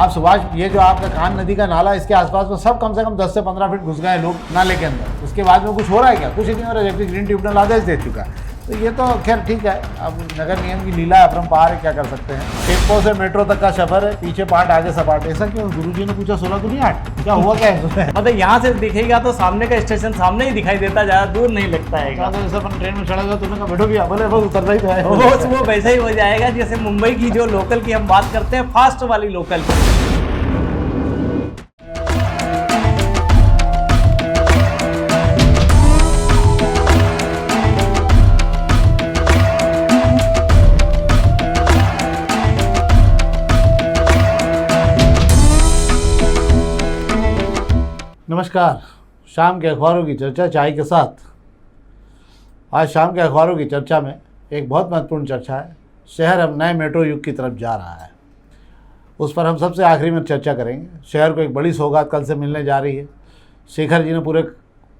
आप सुभाष, ये जो आपका कान नदी का नाला, इसके आसपास में सब कम से कम 10 से 15 फीट घुस गए लोग नाले के अंदर। उसके बाद में कुछ हो रहा है क्या? कुछ ही नहीं हो रहा है, जबकि ग्रीन ट्रिब्यूनल आदेश दे चुका है। तो ये तो खैर ठीक है, अब नगर निगम की लीला है, अपरंपार है, क्या कर सकते हैं। टेम्पो से मेट्रो तक का सफर है, पीछे पार्ट आगे सपाट। ऐसा क्यों? गुरुजी ने पूछा 16 दूनी 8, क्या हुआ क्या है? मतलब यहाँ से दिखेगा तो सामने का स्टेशन सामने ही दिखाई देता, ज़्यादा दूर नहीं लगता है। जैसे अपन ट्रेन में चढ़ा गया, तुमने कहा बैठो भैया, बोले बस उतरना ही तो है। वो वैसा ही हो जाएगा जैसे मुंबई की जो लोकल की हम बात करते हैं, फास्ट वाली लोकल की। नमस्कार, शाम के अखबारों की चर्चा चाय के साथ। आज शाम के अखबारों की चर्चा में एक बहुत महत्वपूर्ण चर्चा है। शहर अब नए मेट्रो युग की तरफ जा रहा है, उस पर हम सबसे आखिरी में चर्चा करेंगे। शहर को एक बड़ी सौगात कल से मिलने जा रही है। शेखर जी ने पूरे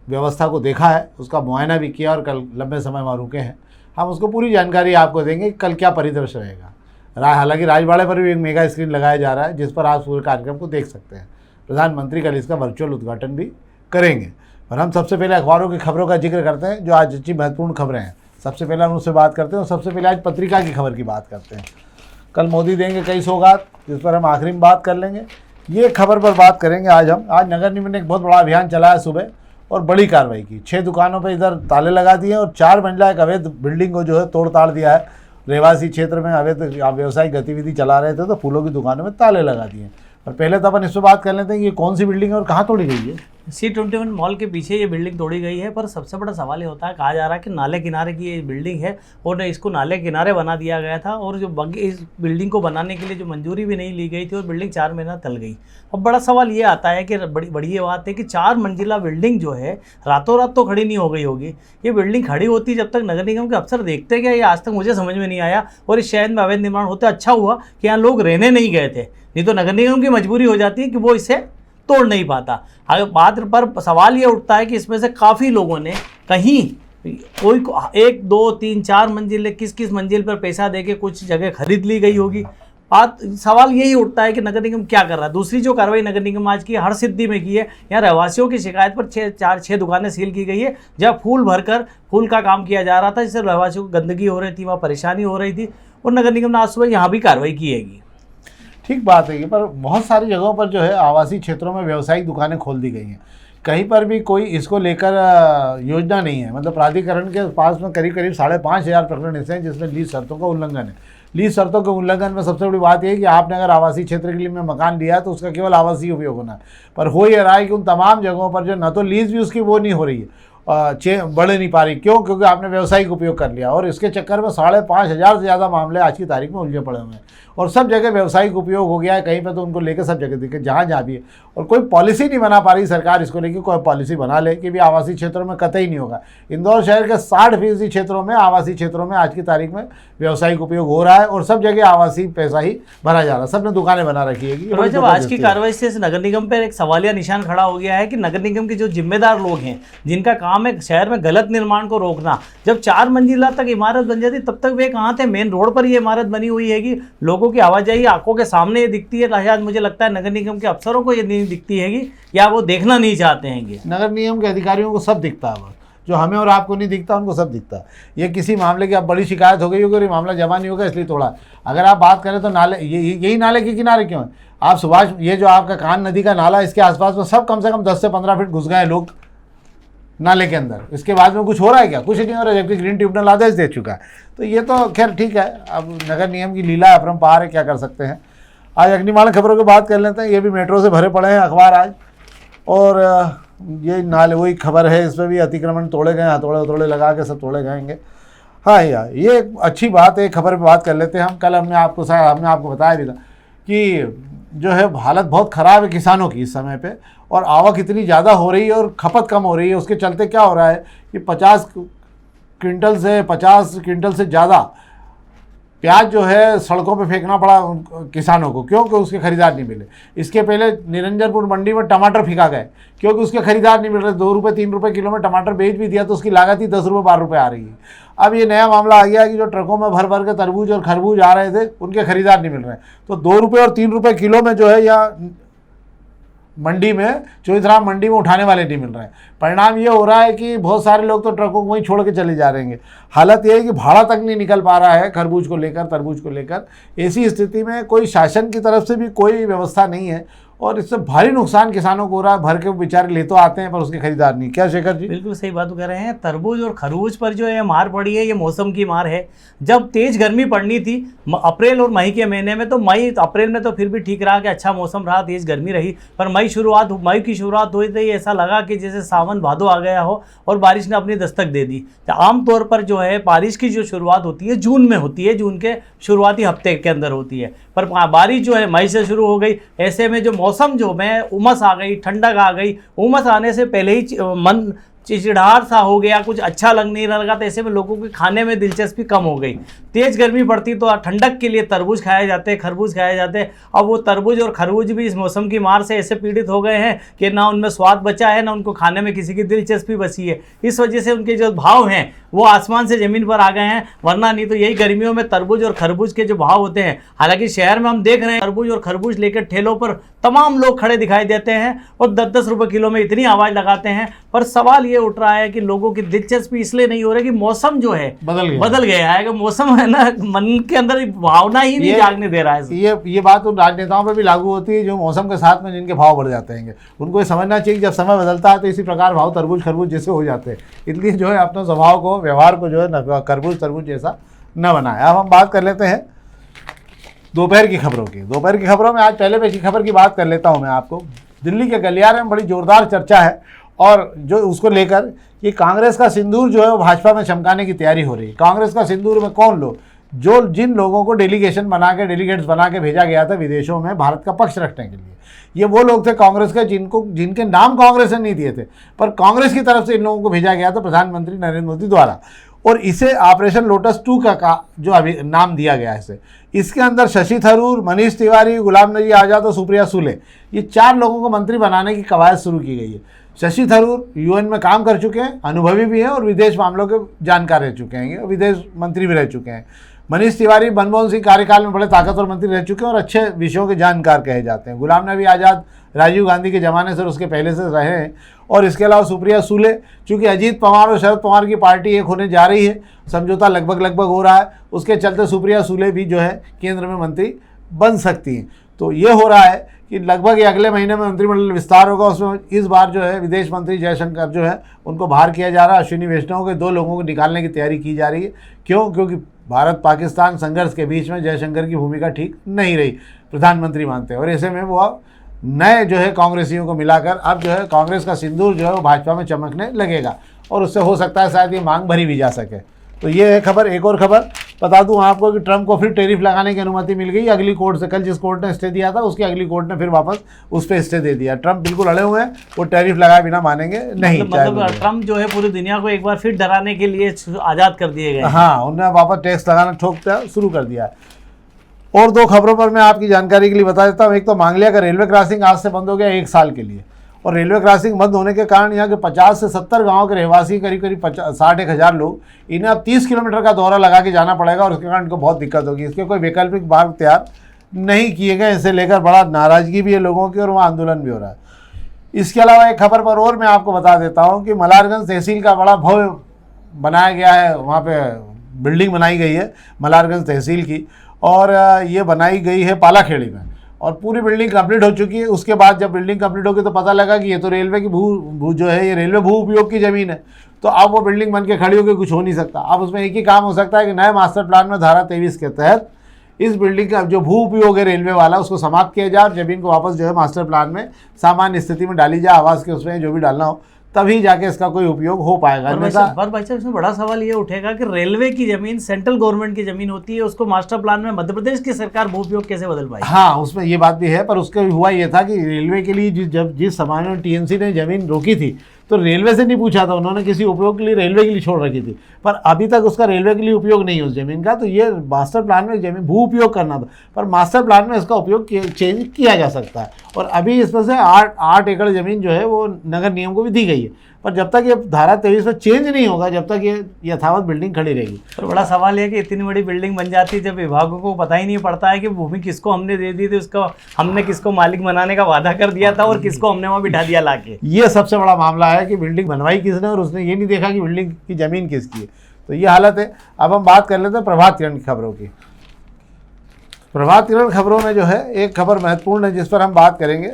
व्यवस्था को देखा है, उसका मुआयना भी किया और कल लंबे समय वहाँ रुके हैं। हम उसको पूरी जानकारी आपको देंगे कि कल क्या परिदृश्य रहेगा। हालांकि राजवाड़े पर भी एक मेगा स्क्रीन लगाया जा रहा है, जिस पर आप पूरे कार्यक्रम को देख सकते हैं। प्रधानमंत्री कल इसका वर्चुअल उद्घाटन भी करेंगे। पर हम सबसे पहले अखबारों की खबरों का जिक्र करते हैं, जो आज अच्छी महत्वपूर्ण खबरें हैं। सबसे पहले हम उससे बात करते हैं और सबसे पहले आज पत्रिका की खबर की बात करते हैं। कल मोदी देंगे कई सौगात, जिस पर हम आखिरी में बात कर लेंगे। ये खबर पर बात करेंगे आज हम। आज नगर निगम ने एक बहुत बड़ा अभियान चलाया सुबह और बड़ी कार्रवाई की। 6 दुकानों पर इधर ताले लगा दिए और 4 मंजिला एक अवैध बिल्डिंग को जो है तोड़ ताड़ दिया है। रहवासी क्षेत्र में अवैध व्यावसायिक गतिविधि चला रहे थे, तो फूलों की दुकानों में ताले लगा दिए। और पहले तो अपन इस पर बात कर लेते हैं कि ये कौन सी बिल्डिंग है और कहाँ तोड़ी गई है। C21 मॉल के पीछे ये बिल्डिंग तोड़ी गई है। पर सबसे बड़ा सवाल ये होता है, कहा जा रहा है कि नाले किनारे की ये बिल्डिंग है और इसको नाले किनारे बना दिया गया था, और जो इस बिल्डिंग को बनाने के लिए जो मंजूरी भी नहीं ली गई थी और बिल्डिंग 4 महीना टल गई। अब बड़ा सवाल ये आता है कि बड़ी ये बात है कि 4 मंजिला बिल्डिंग जो है रातों रात तो खड़ी नहीं हो गई होगी। ये बिल्डिंग खड़ी होती जब तक नगर निगम के अफसर देखते क्या, ये आज तक मुझे समझ में नहीं आया। और इस शहर में अवैध निर्माण होते अच्छा हुआ कि यहाँ लोग रहने नहीं गए थे, नहीं तो नगर निगम की मजबूरी हो जाती है कि वो इसे तोड़ नहीं पाता। अगर बात पर सवाल ये उठता है कि इसमें से काफ़ी लोगों ने कहीं कोई 1, 2, 3, 4 मंजिल, किस मंजिल पर पैसा देके कुछ जगह खरीद ली गई होगी। सवाल यही उठता है कि नगर निगम क्या कर रहा है। दूसरी जो कार्रवाई नगर निगम आज की हर सिद्धि में की है, यहाँ रहवासियों की शिकायत पर 6 दुकानें सील की गई है, जहाँ फूल का काम किया जा रहा था, जिससे रहवासियों को गंदगी हो रही थी, वहाँ परेशानी हो रही थी, और नगर निगम ने आज सुबह यहाँ भी कार्रवाई की है। ठीक बात है ये, पर बहुत सारी जगहों पर जो है आवासीय क्षेत्रों में व्यावसायिक दुकानें खोल दी गई हैं। कहीं पर भी कोई इसको लेकर योजना नहीं है। मतलब प्राधिकरण के पास में करीब 5,500 प्रकरण ऐसे हैं जिसमें लीज शर्तों का उल्लंघन है। लीज शर्तों के उल्लंघन में सबसे बड़ी बात यह है कि आपने अगर आवासीय क्षेत्र के लिए में मकान लिया है तो उसका केवल आवासीय उपयोग होना है। पर हो ये रहा है कि उन तमाम जगहों पर जो न तो लीज भी उसकी वो नहीं हो रही है, बढ़ नहीं पा रही। क्यों? क्योंकि आपने व्यावसायिक उपयोग कर लिया, और इसके चक्कर में 5,500 से ज़्यादा मामले आज की तारीख में उलझे पड़े हुए हैं। और सब जगह व्यावसायिक उपयोग हो गया है, कहीं पे तो उनको लेकर सब जगह देखे जहाँ भी है। और कोई पॉलिसी नहीं बना पा रही सरकार इसको लेकर। कोई पॉलिसी बना ले कि भी आवासीय क्षेत्रों में कतई नहीं होगा। इंदौर शहर के 60% क्षेत्रों में, आवासीय क्षेत्रों में आज की तारीख में व्यावसायिक उपयोग हो रहा है और सब जगह आवासीय पैसा ही भरा जा रहा है। सबने दुकानें बना रखी है। तो जब आज की कार्रवाई से नगर निगम पर एक सवालिया निशान खड़ा हो गया है कि नगर निगम के जो जिम्मेदार लोग हैं, जिनका काम है शहर में गलत निर्माण को रोकना, जब 4 मंजिला तक इमारत बन जाती तब तक वे कहाँ थे? मेन रोड पर ये इमारत बनी हुई है कि लोगों की आवाजाही आंखों के सामने ये दिखती है। शायद मुझे लगता है नगर निगम के अफसरों को ये नहीं दिखती है, या वो देखना नहीं चाहते हैं। नगर निगम के अधिकारियों को सब दिखता है, जो हमें और आपको नहीं दिखता उनको सब दिखता है। ये किसी मामले की अब बड़ी शिकायत हो गई होगी और ये मामला जमा नहीं होगा इसलिए थोड़ा। अगर आप बात करें तो नाले, यही नाले के किनारे क्यों है? आप सुभाष, ये जो आपका कान नदी का नाला, इसके आसपास में सब कम से कम 10 से 15 फीट घुस गए लोग नाले के अंदर। इसके बाद में कुछ हो रहा है क्या? कुछ ही नहीं हो रहा है, जबकि ग्रीन ट्रिब्यूनल आदेश दे चुका है। तो ये तो खैर ठीक है, अब नगर निगम की लीला है, अपरंपार है, क्या कर सकते हैं। आज अग्निमाण खबरों की बात कर लेते हैं। ये भी मेट्रो से भरे पड़े हैं अखबार आज, और ये नाले वही खबर है, इस पर भी अतिक्रमण तोड़े गए, हथौड़े लगा के सब तोड़े गएंगे। हाँ यार, ये एक अच्छी बात है। खबर पर बात कर लेते हैं हम। कल हमने आपको बताया भी था कि जो है हालत बहुत ख़राब है किसानों की इस समय पे, और आवक इतनी ज़्यादा हो रही है और खपत कम हो रही है। उसके चलते क्या हो रहा है कि 50 क्विंटल से ज़्यादा प्याज जो है सड़कों पे फेंकना पड़ा किसानों को, क्योंकि उसके खरीदार नहीं मिले। इसके पहले निरंजनपुर मंडी में टमाटर फेंका गए क्योंकि उसके खरीदार नहीं मिल रहे। 2 रुपये 3 रुपये किलो में टमाटर बेच भी दिया तो उसकी लागत ही 10 रुपये 12 रुपये आ रही है। अब ये नया मामला आ गया कि जो ट्रकों में भर भर के तरबूज और खरबूज आ रहे थे उनके खरीदार नहीं मिल रहे। तो 2 रुपये और 3 रुपये किलो में जो है या मंडी में, चौधराम मंडी में उठाने वाले नहीं मिल रहे हैं। परिणाम ये हो रहा है कि बहुत सारे लोग तो ट्रकों को वहीं छोड़ के चले जा रहे हैं। हालत ये है कि भाड़ा तक नहीं निकल पा रहा है खरबूज को लेकर, तरबूज को लेकर। ऐसी स्थिति में कोई शासन की तरफ से भी कोई व्यवस्था नहीं है और इससे भारी नुकसान किसानों को हो रहा है। भर के बेचारे ले तो आते हैं पर उसके खरीदार नहीं। क्या शेखर जी? बिल्कुल सही बात कह रहे हैं। तरबूज और खरबूज पर जो ये मार पड़ी है, ये मौसम की मार है। जब तेज गर्मी पड़नी थी अप्रैल और मई के महीने में, तो अप्रैल में तो फिर भी ठीक रहा कि अच्छा मौसम रहा, तेज गर्मी रही। पर मई की शुरुआत हुई तो ऐसा लगा कि जैसे सावन भादो आ गया हो और बारिश ने अपनी दस्तक दे दी। तो आमतौर पर जो है बारिश की जो शुरुआत होती है जून में होती है, जून के शुरुआती हफ्ते के अंदर होती है। पर बारिश जो है मई से शुरू हो गई। ऐसे में जो मौसम जो में उमस आ गई, ठंडक आ गई। उमस आने से पहले ही मन चिड़चिड़ाहट सा हो गया, कुछ अच्छा लग नहीं लगा। तो ऐसे में लोगों के खाने में दिलचस्पी कम हो गई। तेज गर्मी पड़ती तो ठंडक के लिए तरबूज खाए जाते, खरबूज खाए जाते। अब वो तरबूज और खरबूज भी इस मौसम की मार से ऐसे पीड़ित हो गए हैं कि ना उनमें स्वाद बचा है, ना उनको खाने में किसी की दिलचस्पी बची है। इस वजह से उनके जो भाव हैं वो आसमान से ज़मीन पर आ गए हैं। वरना नहीं तो यही गर्मियों में तरबूज और खरबूज के जो भाव होते हैं, हालांकि शहर में हम देख रहे हैं तरबूज और खरबूज लेकर ठेलों पर तमाम लोग खड़े दिखाई देते हैं और 10-10 रुपये किलो में इतनी आवाज़ लगाते हैं। पर सवाल ये उठ रहा है कि लोगों की दिलचस्पी इसलिए नहीं हो रही कि मौसम जो है बदल गया है। कि मौसम है ना, मन के अंदर भावना ही नहीं जागने दे रहा है। ये बात उन राजनेताओं पर भी लागू होती है जो मौसम के साथ में जिनके भाव बढ़ जाते हैं। उनको ये समझना चाहिए कि जब समय बदलता है तो इसी प्रकार भाव तरबूज खरबूज जैसे हो जाते हैं। इसलिए जो है अपने स्वभाव को, व्यवहार को जो है खरबूज तरबूज जैसा न बनाए। अब हम बात कर लेते हैं दोपहर की खबरों की। दोपहर की खबरों में आज पहले पेश की खबर की बात कर लेता हूं मैं आपको। दिल्ली के गलियारे में बड़ी जोरदार चर्चा है और जो उसको लेकर कि कांग्रेस का सिंदूर जो है वो भाजपा में चमकाने की तैयारी हो रही है। कांग्रेस का सिंदूर में कौन लोग? जिन लोगों को डेलीगेट्स बना के भेजा गया था विदेशों में भारत का पक्ष रखने के लिए, ये वो लोग थे कांग्रेस के जिनके नाम कांग्रेस ने नहीं दिए थे, पर कांग्रेस की तरफ से इन लोगों को भेजा गया था प्रधानमंत्री नरेंद्र मोदी द्वारा। और इसे ऑपरेशन लोटस 2 का जो अभी नाम दिया गया है। इसके अंदर शशि थरूर, मनीष तिवारी, गुलाम नबी आज़ाद और सुप्रिया सुले, ये 4 लोगों को मंत्री बनाने की कवायद शुरू की गई है। शशि थरूर यूएन में काम कर चुके हैं, अनुभवी भी हैं और विदेश मामलों के जानकार रह चुके हैं, विदेश मंत्री भी रह चुके हैं। मनीष तिवारी मनमोहन सिंह कार्यकाल में बड़े ताकतवर मंत्री रह चुके हैं और अच्छे विषयों के जानकार कहे जाते हैं। गुलाम नबी आज़ाद राजीव गांधी के ज़माने से और उसके पहले से रहे हैं। और इसके अलावा सुप्रिया सुले, चूँकि अजीत पवार और शरद पवार की पार्टी एक होने जा रही है, समझौता लगभग हो रहा है, उसके चलते सुप्रिया सुले भी जो है केंद्र में मंत्री बन सकती हैं। तो ये हो रहा है कि लगभग ये अगले महीने में मंत्रिमंडल विस्तार होगा। उसमें इस बार जो है विदेश मंत्री जयशंकर जो है उनको बाहर किया जा रहा है। अश्विनी वैष्णव के 2 लोगों को निकालने की तैयारी की जा रही है। क्योंकि भारत पाकिस्तान संघर्ष के बीच में जयशंकर की भूमिका ठीक नहीं रही, प्रधानमंत्री मानते हैं। और ऐसे में वो नए जो है कांग्रेसियों को मिलाकर अब जो है कांग्रेस का सिंदूर जो है वो भाजपा में चमकने लगेगा और उससे हो सकता है शायद ये मांग भरी भी जा सके। तो ये है खबर। एक और खबर बता दूं आपको कि ट्रंप को फिर टैरिफ लगाने की अनुमति मिल गई अगली कोर्ट से। कल जिस कोर्ट ने स्टे दिया था उसकी अगली कोर्ट ने फिर वापस उस पर स्टे दे दिया। ट्रंप बिल्कुल अड़े हुए हैं, वो टैरिफ लगाए बिना मानेंगे नहीं। मतलब ट्रंप जो है पूरी दुनिया को एक बार फिर डराने के लिए आज़ाद कर दिए गए। हाँ, उन्होंने वापस टैक्स लगाना ठोकता शुरू कर दिया है। और 2 खबरों पर मैं आपकी जानकारी के लिए बता देता हूँ। एक तो मांगलिया का रेलवे क्रॉसिंग आज से बंद हो गया 1 साल के लिए। और रेलवे क्रॉसिंग बंद होने के कारण यहाँ के 50 से 70 गाँव के रहवासी करीब 60-1,000 लोग, इन्हें अब 30 किलोमीटर का दौरा लगा के जाना पड़ेगा और उसके कारण इनको बहुत दिक्कत होगी। इसके कोई वैकल्पिक मार्ग तैयार नहीं किए गए, इसे लेकर बड़ा नाराजगी भी है लोगों की और वहाँ आंदोलन भी हो रहा है। इसके अलावा एक खबर पर और मैं आपको बता देता हूँ कि मलारगंज तहसील का बड़ा भव्य बनाया गया है। वहाँ पर बिल्डिंग बनाई गई है मलारगंज तहसील की और ये बनाई गई है पालाखेड़ी में और पूरी बिल्डिंग कंप्लीट हो चुकी है। उसके बाद जब बिल्डिंग कंप्लीट होगी तो पता लगा कि ये तो रेलवे की भू जो है ये रेलवे भू उपयोग की ज़मीन है। तो अब वो बिल्डिंग बन के खड़ी होकर कुछ हो नहीं सकता। अब उसमें एक ही काम हो सकता है कि नए मास्टर प्लान में धारा 23 के तहत इस बिल्डिंग का जो भू उपयोग है रेलवे वाला उसको समाप्त किया जाए और ज़मीन को वापस जो है मास्टर प्लान में सामान्य स्थिति में डाली जाए, आवास के उसमें जो भी डालना हो, तभी जाके इसका कोई उपयोग हो पाएगा। पर भाई साहब इसमें बड़ा सवाल ये उठेगा कि रेलवे की जमीन सेंट्रल गवर्नमेंट की जमीन होती है, उसको मास्टर प्लान में मध्य प्रदेश की सरकार भू उपयोग कैसे बदल पाई? हाँ, उसमें ये बात भी है। पर उसके हुआ ये था कि रेलवे के लिए जिस समय में टीएमसी ने जमीन रोकी थी तो रेलवे से नहीं पूछा था उन्होंने, किसी उपयोग के लिए रेलवे के लिए छोड़ रखी थी, पर अभी तक उसका रेलवे के लिए उपयोग नहीं है उस ज़मीन का। तो ये मास्टर प्लान में ज़मीन भू उपयोग करना था, पर मास्टर प्लान में इसका उपयोग चेंज किया जा सकता है। और अभी इसमें से 8 एकड़ ज़मीन जो है वो नगर निगम को भी दी गई है, पर जब तक ये धारा 23 में चेंज नहीं होगा, जब तक ये यथावत बिल्डिंग खड़ी रहेगी। तो बड़ा सवाल है कि इतनी बड़ी बिल्डिंग बन जाती है जब विभागों को पता ही नहीं पड़ता है कि भूमि किसको हमने दे दी थी, उसको हमने किसको मालिक बनाने का वादा कर दिया था और किसको हमने वहाँ बिठा दिया लाके। ये सबसे बड़ा मामला है कि बिल्डिंग बनवाई किसने और उसने ये नहीं देखा कि बिल्डिंग की ज़मीन किसकी है। तो ये हालत है। अब हम बात कर लेते हैं प्रभात किरण की खबरों की। प्रभात किरण खबरों में जो है एक खबर महत्वपूर्ण है जिस पर हम बात करेंगे,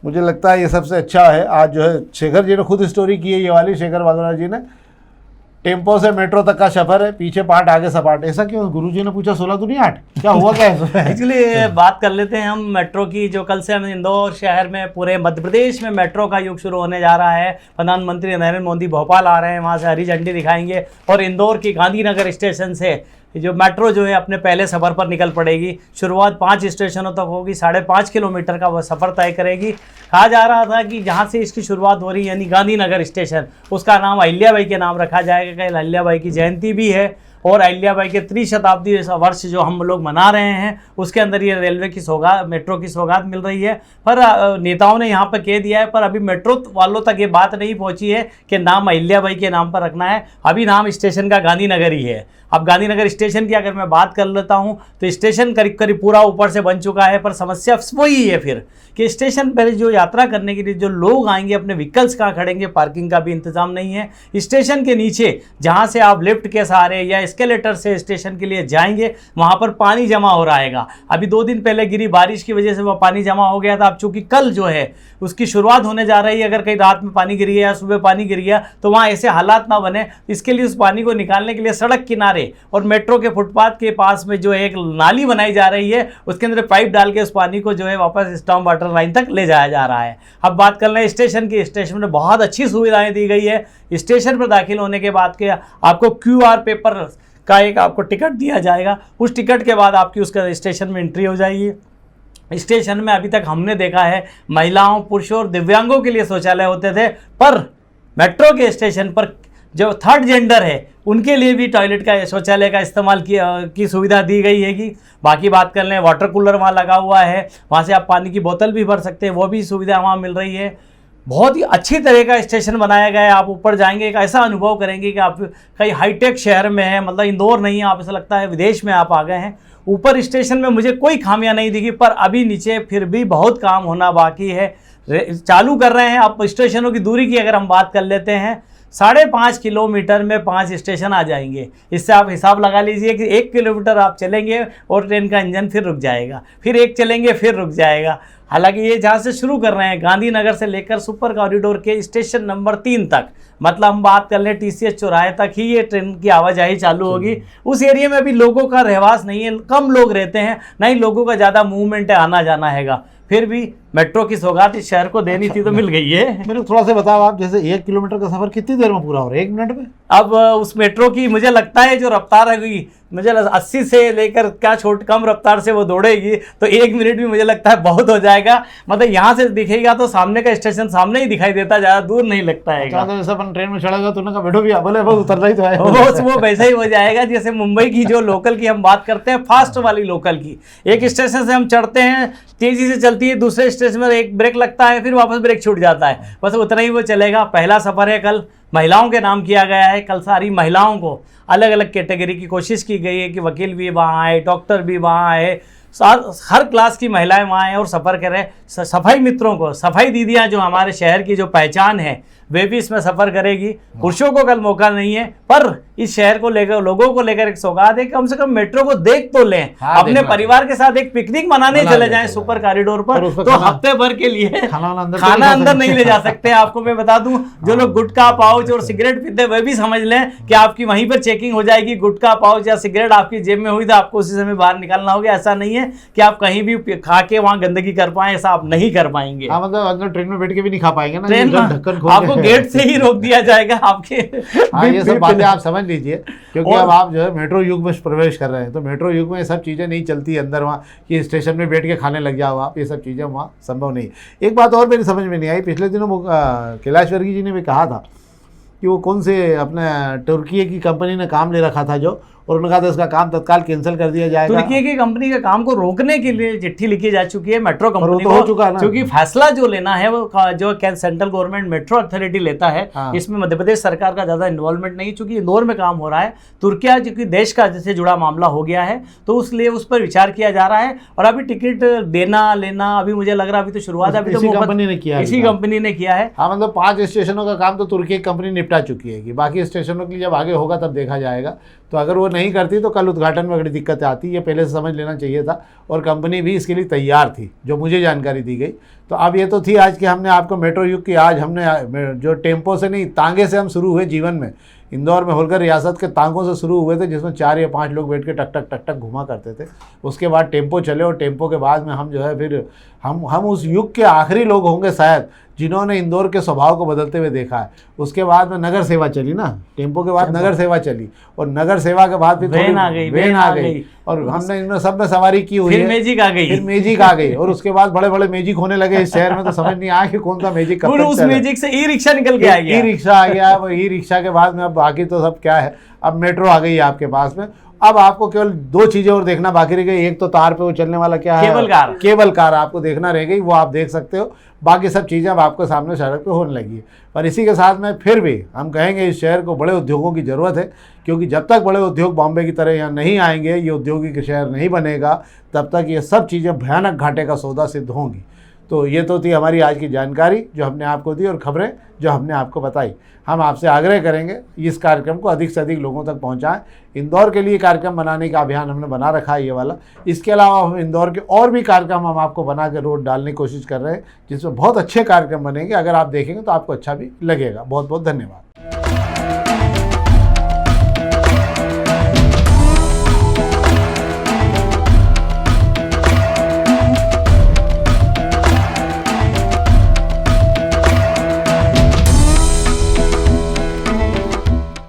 मुझे लगता है ये सबसे अच्छा है। आज जो है शेखर जी ने खुद स्टोरी की है, ये वाली शेखर वाघोला जी ने, टेम्पो से मेट्रो तक का सफर है, पीछे पार्ट आगे सपाट। ऐसा क्यों? गुरुजी ने पूछा 16 दूनी 8, क्या हुआ क्या है? एक्चुअली बात कर लेते हैं हम मेट्रो की, जो कल से हम इंदौर शहर में, पूरे मध्य प्रदेश में मेट्रो का युग शुरू होने जा रहा है। प्रधानमंत्री नरेंद्र मोदी भोपाल आ रहे हैं, वहाँ से हरी झंडी दिखाएंगे और इंदौर की गांधीनगर स्टेशन से जो मेट्रो जो है अपने पहले सफ़र पर निकल पड़ेगी। शुरुआत 5 स्टेशनों तक होगी, 5.5 किलोमीटर का वह सफ़र तय करेगी। कहा जा रहा था कि जहाँ से इसकी शुरुआत हो रही है यानी गांधीनगर स्टेशन, उसका नाम अहिल्याबाई के नाम रखा जाएगा। कल अहिल्याबाई की जयंती भी है और अहिल्याबाई के 3 शताब्दी वर्ष जो हम लोग मना रहे हैं, उसके अंदर ये रेलवे की सौगात, मेट्रो की सौगात मिल रही है। पर नेताओं ने यहाँ पर कह दिया है, पर अभी मेट्रो वालों तक ये बात नहीं पहुँची है कि नाम अहिल्याबाई के नाम पर रखना है। अभी नाम स्टेशन का गांधीनगर ही है। अब गांधीनगर स्टेशन की अगर मैं बात कर लेता हूँ तो स्टेशन करीब करीब पूरा ऊपर से बन चुका है, पर समस्या वही है फिर कि स्टेशन पर जो यात्रा करने के लिए जो लोग आएंगे अपने व्हीकल्स कहाँ खड़ेंगे, पार्किंग का भी इंतजाम नहीं है। स्टेशन के नीचे जहाँ से आप लिफ्ट के सहारे या एस्केलेटर से स्टेशन के लिए जाएंगे, वहाँ पर पानी जमा हो रहेगा। अभी 2 दिन पहले गिरी बारिश की वजह से वह पानी जमा हो गया था। अब चूँकि कल जो है उसकी शुरुआत होने जा रही है, अगर कहीं रात में पानी गिर गया या सुबह पानी गिर गया तो वहाँ ऐसे हालात ना बने, इसके लिए उस पानी को निकालने के लिए सड़क किनारे और मेट्रो के फुटपाथ के पास में जो है एक नाली बनाई जा रही है, उसके अंदर पाइप डाल के उस पानी को जो है वापस स्टॉर्म वाटर लाइन तक ले जाया जा रहा है। अब बात कर रहे हैं स्टेशन की। स्टेशन में बहुत अच्छी सुविधाएं दी गई है। स्टेशन पर दाखिल होने के बाद के आपको QR पेपर का एक आपको टिकट दिया जाएगा। उस टिकट के बाद आपकी उसका स्टेशन में एंट्री हो जाएगी। स्टेशन में अभी तक हमने देखा है महिलाओं, पुरुषों और दिव्यांगों के लिए शौचालय होते थे, पर मेट्रो के स्टेशन पर जो 3rd जेंडर है उनके लिए भी टॉयलेट का, शौचालय का इस्तेमाल की सुविधा दी गई है। कि बाकी बात कर लें, वाटर कूलर वहाँ लगा हुआ है, वहाँ से आप पानी की बोतल भी भर सकते हैं, वो भी सुविधा वहाँ मिल रही है। बहुत ही अच्छी तरह का स्टेशन बनाया गया है। आप ऊपर जाएंगे एक ऐसा अनुभव करेंगे कि आप कहीं हाईटेक शहर में हैं, मतलब इंदौर नहीं है, आप ऐसा लगता है विदेश में आप आ गए हैं। ऊपर स्टेशन में मुझे कोई खामियां नहीं दिखी, पर अभी नीचे फिर भी बहुत काम होना बाकी है। चालू कर रहे हैं। आप स्टेशनों की दूरी की अगर हम बात कर लेते हैं, 5.5 किलोमीटर में 5 स्टेशन आ जाएंगे। इससे आप हिसाब लगा लीजिए कि 1 किलोमीटर आप चलेंगे और ट्रेन का इंजन फिर रुक जाएगा, फिर एक चलेंगे फिर रुक जाएगा। हालांकि ये जहाँ से शुरू कर रहे हैं गांधीनगर से लेकर सुपर कॉरिडोर के स्टेशन नंबर 3 तक, मतलब हम बात कर लें TCS चौराहे तक ही ये ट्रेन की आवाजाही चालू होगी। उस एरिया में अभी लोगों का रहवास नहीं है, कम लोग रहते हैं, नहीं लोगों का ज़्यादा मूवमेंट है, आना जाना हैगा। फिर भी मेट्रो की सौगात इस शहर को देनी थी तो मिल गई है। मेरे को थोड़ा सा बताओ आप, जैसे 1 किलोमीटर का सफर कितनी देर में पूरा हो रहा है? 1 मिनट में? अब उस मेट्रो की मुझे लगता है जो रफ्तार है, मुझे 80 से लेकर क्या कम रफ्तार से वो दौड़ेगी तो 1 मिनट भी मुझे लगता है बहुत हो जाएगा। मतलब यहाँ से दिखेगा तो सामने का स्टेशन सामने ही दिखाई देता, ज़्यादा दूर नहीं लगता है। जैसे अपन ट्रेन में चढ़ेगा तो उनका बैठो भी बोले बस उतरना ही तो है। वो वैसा ही हो जाएगा जैसे मुंबई की जो लोकल की हम बात करते हैं, फास्ट वाली लोकल की। एक स्टेशन से हम चढ़ते हैं, तेज़ी से चलती है, दूसरे स्टेशन में एक ब्रेक लगता है, फिर वापस ब्रेक छूट जाता है, बस उतना ही वो चलेगा। पहला सफ़र है कल, महिलाओं के नाम किया गया है। कल सारी महिलाओं को अलग अलग कैटेगरी की कोशिश की गई है कि वकील भी वहाँ आए, डॉक्टर भी वहाँ आए, हर क्लास की महिलाएं वहाँ आए और सफ़र करें। सफाई मित्रों को, सफाई दीदियाँ जो हमारे शहर की जो पहचान है, वे भी इसमें सफ़र करेगी। पुरुषों को कल मौका नहीं है, पर इस शहर को लेकर, लोगों को लेकर एक सौगात है, कम से कम मेट्रो को देख तो लें। अपने परिवार के साथ एक पिकनिक मनाने चले जाएं सुपर कॉरिडोर पर, तो हफ्ते भर के लिए खाना अंदर नहीं ले जा सकते। आपको मैं बता दूं, जो लोग गुटखा पाउच और सिगरेट पीते वे भी समझ लें कि आपकी वहीं पर चेकिंग हो जाएगी। गुटखा पाउच या सिगरेट आपकी जेब में हुई तो आपको उसी समय बाहर निकालना होगा। ऐसा नहीं है कि आप कहीं भी खा के वहाँ गंदगी कर पाए, ऐसा आप नहीं कर पाएंगे। मतलब अंदर ट्रेन में बैठ के भी नहीं खा पाएंगे ना, ट्रेन आपको गेट से ही रोक दिया जाएगा। आपके ये सब बातें आप समझ लीजिए, क्योंकि अब आप जो है मेट्रो युग में प्रवेश कर रहे हैं, तो मेट्रो युग में ये सब चीज़ें नहीं चलती अंदर वहाँ कि स्टेशन में बैठ के खाने लग जाओ आप, ये सब चीज़ें वहाँ संभव नहीं। एक बात और मेरी समझ में नहीं आई, पिछले दिनों कैलाश वर्गीय जी ने भी कहा था कि वो कौन से अपने तुर्की की कंपनी ने काम ले रखा था जो, और उन्होंने कहा था इसका काम तत्काल कैंसिल कर दिया जाएगा। तुर्की की कंपनी के काम को रोकने के लिए चिट्ठी लिखी जा चुकी है मेट्रो कंपनी तो को, हो चुका ना, क्योंकि फैसला जो लेना है वो जो सेंट्रल गवर्नमेंट मेट्रो अथॉरिटी लेता है। हाँ। इसमें मध्य प्रदेश सरकार का ज्यादा इन्वॉल्वमेंट नहीं, चूंकि इंदौर में काम हो रहा है। तुर्किया जो कि देश का जैसे जुड़ा मामला हो गया है, तो इसलिए उस पर विचार किया जा रहा है। और अभी टिकट देना लेना अभी मुझे लग रहा है अभी तो शुरुआत है, अभी तो कंपनी ने किया, इसी कंपनी ने किया है। हाँ, मतलब 5 स्टेशनों का काम तो तुर्की की कंपनी निपटा चुकी है, कि बाकी स्टेशनों के लिए जब आगे होगा तब देखा जाएगा। तो अगर वो नहीं करती तो कल उद्घाटन में बड़ी दिक्कतें आती, ये पहले से समझ लेना चाहिए था, और कंपनी भी इसके लिए तैयार थी, जो मुझे जानकारी दी गई। तो अब ये तो थी आज कि हमने आपको मेट्रो युग की, आज हमने जो टेम्पो से नहीं तांगे से हम शुरू हुए जीवन में, इंदौर में होलकर रियासत के तांगों से शुरू हुए थे, जिसमें 4 या 5 लोग बैठ के टक टक टक टक घुमा करते थे। उसके बाद टेम्पो चले, और टेम्पो के बाद में हम जो है फिर हम उस युग के आखिरी लोग होंगे शायद जिन्होंने इंदौर के स्वभाव को बदलते हुए देखा है। उसके बाद में नगर सेवा चली ना, टेम्पो के बाद नगर सेवा चली, और नगर सेवा के बाद फिर वैन आ गई, और हमने इनमें सब में सवारी की हुई है। फिर मैजिक आ गई, फिर मैजिक आ गई, और उसके बाद बड़े बड़े मैजिक होने लगे इस शहर में, तो समझ नहीं आया कि कौन सा मैजिक कब तक उस चले। मैजिक से ई रिक्शा निकल के आ गया, ई रिक्शा आ गया, वो ई रिक्शा के बाद में अब बाकी तो सब क्या है, अब मेट्रो आ गई है आपके पास में। अब आपको केवल 2 चीजें और देखना बाकी रह गई, एक तो तार पे वो चलने वाला क्या है, केबल कार आपको देखना रह गई, वो आप देख सकते हो। बाकी सब चीज़ें अब आपको सामने सड़क पे होने लगी है। पर इसी के साथ में फिर भी हम कहेंगे इस शहर को बड़े उद्योगों की ज़रूरत है, क्योंकि जब तक बड़े उद्योग बॉम्बे की तरह यहाँ नहीं आएंगे, ये औद्योगिक शहर नहीं बनेगा, तब तक ये सब चीज़ें भयानक घाटे का सौदा सिद्ध होंगी। तो ये तो थी हमारी आज की जानकारी जो हमने आपको दी, और खबरें जो हमने आपको बताई। हम आपसे आग्रह करेंगे इस कार्यक्रम को अधिक से अधिक लोगों तक पहुंचाएं। इंदौर के लिए कार्यक्रम बनाने का अभियान हमने बना रखा है ये वाला। इसके अलावा हम इंदौर के और भी कार्यक्रम हम आपको बना के रोड डालने की कोशिश कर रहे हैं, जिसमें बहुत अच्छे कार्यक्रम बनेंगे। अगर आप देखेंगे तो आपको अच्छा भी लगेगा। बहुत बहुत धन्यवाद।